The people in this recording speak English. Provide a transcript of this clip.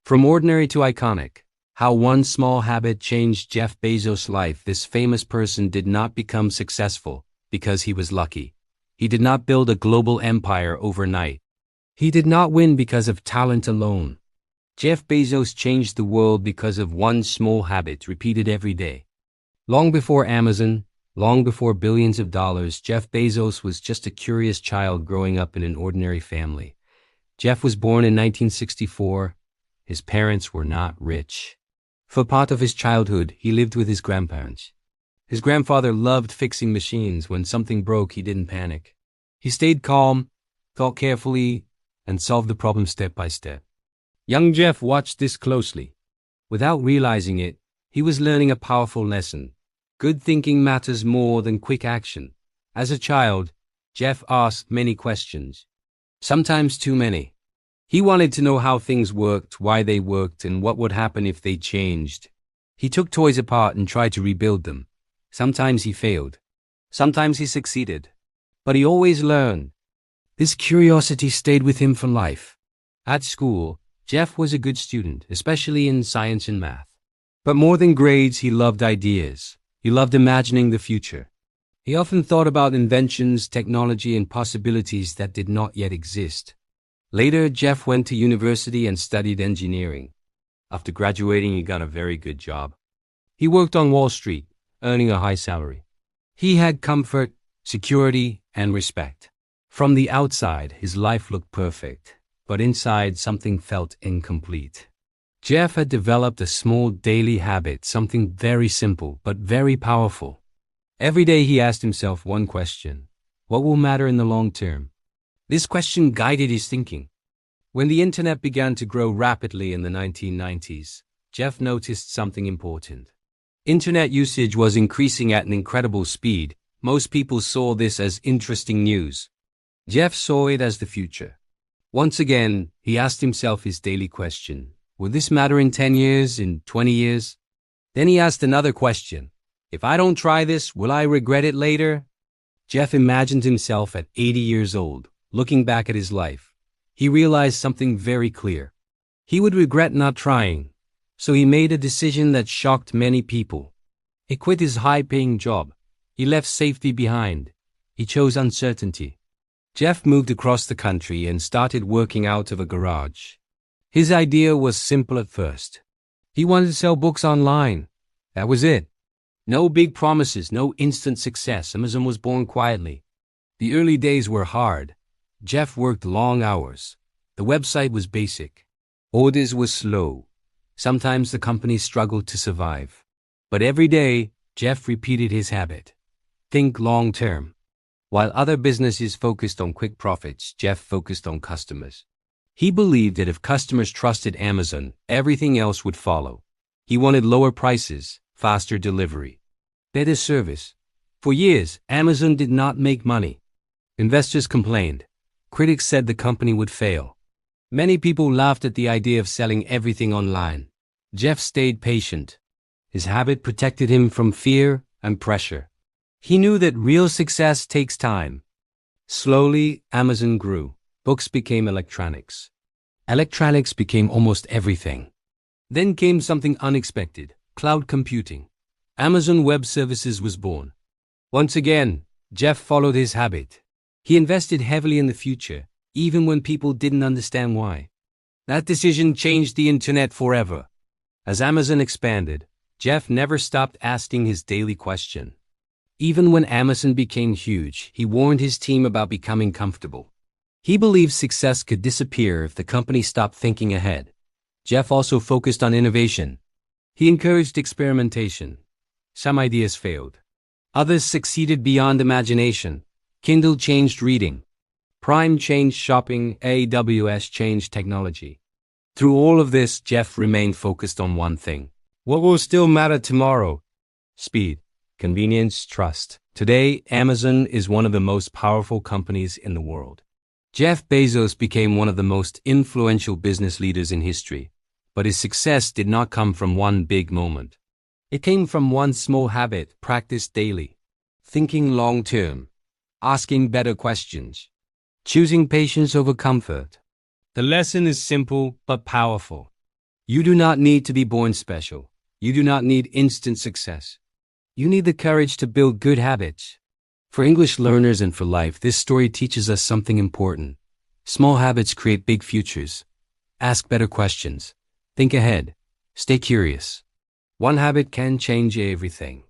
From ordinary to iconic, how one small habit changed Jeff Bezos' life. This famous person did not become successful because he was lucky. He did not build a global empire overnight. He did not win because of talent alone. Jeff Bezos changed the world because of one small habit repeated every day. Long before Amazon, long before billions of dollars, Jeff Bezos was just a curious child growing up in an ordinary family. Jeff was born in 1964. His parents were not rich. For part of his childhood, he lived with his grandparents. His grandfather loved fixing machines. When something broke, he didn't panic. He stayed calm, thought carefully, and solved the problem step by step. Young Jeff watched this closely. Without realizing it, he was learning a powerful lesson. Good thinking matters more than quick action. As a child, Jeff asked many questions, sometimes too many. He wanted to know how things worked, why they worked, and what would happen if they changed. He took toys apart and tried to rebuild them. Sometimes he failed. Sometimes he succeeded. But he always learned. This curiosity stayed with him for life. At school, Jeff was a good student, especially in science and math. But more than grades, he loved ideas. He loved imagining the future. He often thought about inventions, technology, and possibilities that did not yet exist. Later, Jeff went to university and studied engineering. After graduating, he got a very good job. He worked on Wall Street, earning a high salary. He had comfort, security, and respect. From the outside, his life looked perfect, but inside something felt incomplete. Jeff had developed a small daily habit, something very simple but very powerful. Every day he asked himself one question: what will matter in the long term? This question guided his thinking. When the internet began to grow rapidly in the 1990s, Jeff noticed something important. Internet usage was increasing at an incredible speed. Most people saw this as interesting news. Jeff saw it as the future. Once again, he asked himself his daily question: will this matter in 10 years, in 20 years? Then he asked another question: if I don't try this, will I regret it later? Jeff imagined himself at 80 years old. Looking back at his life, he realized something very clear. He would regret not trying, so he made a decision that shocked many people. He quit his high-paying job. He left safety behind. He chose uncertainty. Jeff moved across the country and started working out of a garage. His idea was simple at first. He wanted to sell books online. That was it. No big promises, no instant success. Amazon was born quietly. The early days were hard. Jeff worked long hours. The website was basic. Orders were slow. Sometimes the company struggled to survive. But every day, Jeff repeated his habit: think long term. While other businesses focused on quick profits, Jeff focused on customers. He believed that if customers trusted Amazon, everything else would follow. He wanted lower prices, faster delivery, better service. For years, Amazon did not make money. Investors complained. Critics said the company would fail. Many people laughed at the idea of selling everything online. Jeff stayed patient. His habit protected him from fear and pressure. He knew that real success takes time. Slowly, Amazon grew. Books became electronics. Electronics became almost everything. Then came something unexpected: cloud computing. Amazon Web Services was born. Once again, Jeff followed his habit. He invested heavily in the future, even when people didn't understand why. That decision changed the internet forever. As Amazon expanded, Jeff never stopped asking his daily question. Even when Amazon became huge, he warned his team about becoming comfortable. He believed success could disappear if the company stopped thinking ahead. Jeff also focused on innovation. He encouraged experimentation. Some ideas failed. Others succeeded beyond imagination. Kindle changed reading. Prime changed shopping. AWS changed technology. Through all of this, Jeff remained focused on one thing: what will still matter tomorrow? Speed, convenience, trust. Today, Amazon is one of the most powerful companies in the world. Jeff Bezos became one of the most influential business leaders in history, but his success did not come from one big moment. It came from one small habit practiced daily: thinking long-term, asking better questions, choosing patience over comfort. The lesson is simple but powerful. You do not need to be born special. You do not need instant success. You need the courage to build good habits. For English learners and for life, this story teaches us something important. Small habits create big futures. Ask better questions. Think ahead. Stay curious. One habit can change everything.